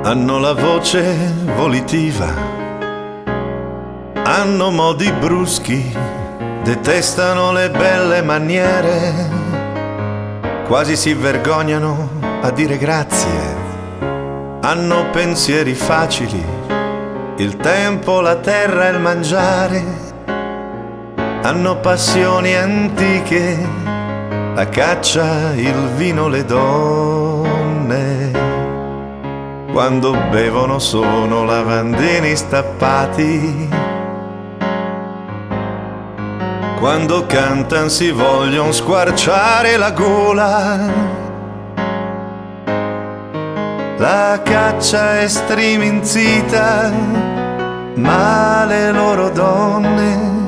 Hanno la voce volitiva, hanno modi bruschi, detestano le belle maniere, quasi si vergognano a dire grazie. Hanno pensieri facili, il tempo, la terra e il mangiare. Hanno passioni antiche, la caccia, il vino, le donne. Quando bevono sono lavandini stappati, quando cantan si vogliono squarciare la gola. La caccia è striminzita, ma le loro donne.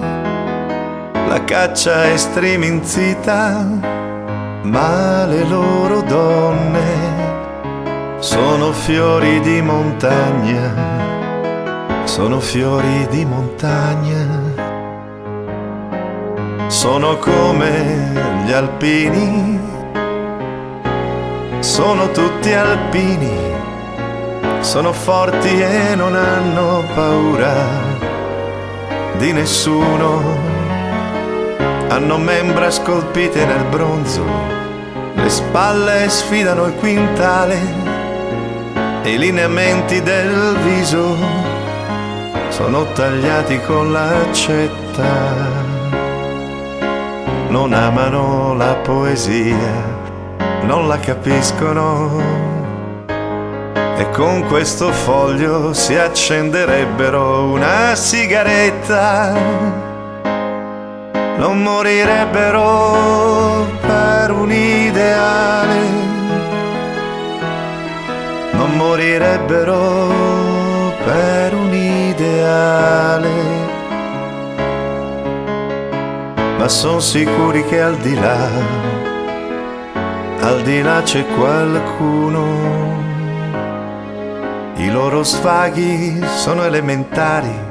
La caccia è striminzita, ma le loro donne sono fiori di montagna, sono fiori di montagna. Sono come gli alpini, sono tutti alpini, sono forti e non hanno paura di nessuno. Hanno membra scolpite nel bronzo, le spalle sfidano il quintale e i lineamenti del viso sono tagliati con l'accetta. Non amano la poesia, non la capiscono e con questo foglio si accenderebbero una sigaretta. Non morirebbero per un ideale, non morirebbero per un ideale, ma son sicuri che al di là c'è qualcuno. I loro sfaghi sono elementari,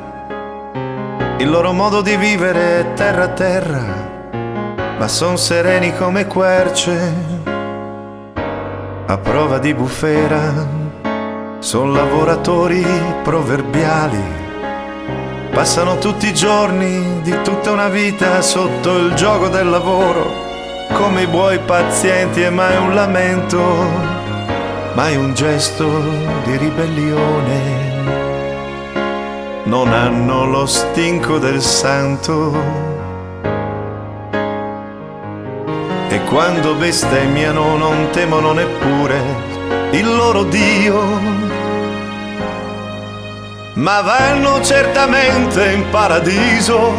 il loro modo di vivere è terra a terra, ma son sereni come querce a prova di bufera. Son lavoratori proverbiali, passano tutti i giorni di tutta una vita sotto il giogo del lavoro, come i buoi pazienti, e mai un lamento, mai un gesto di ribellione. Non hanno lo stinco del santo e quando bestemmiano non temono neppure il loro Dio, ma vanno certamente in paradiso,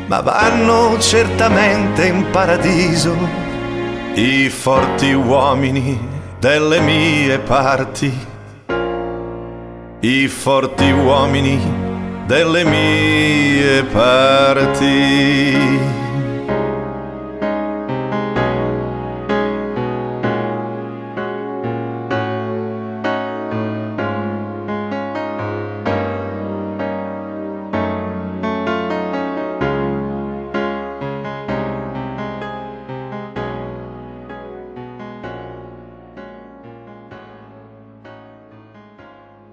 ma vanno certamente in paradiso i forti uomini delle mie parti, i forti uomini delle mie parti.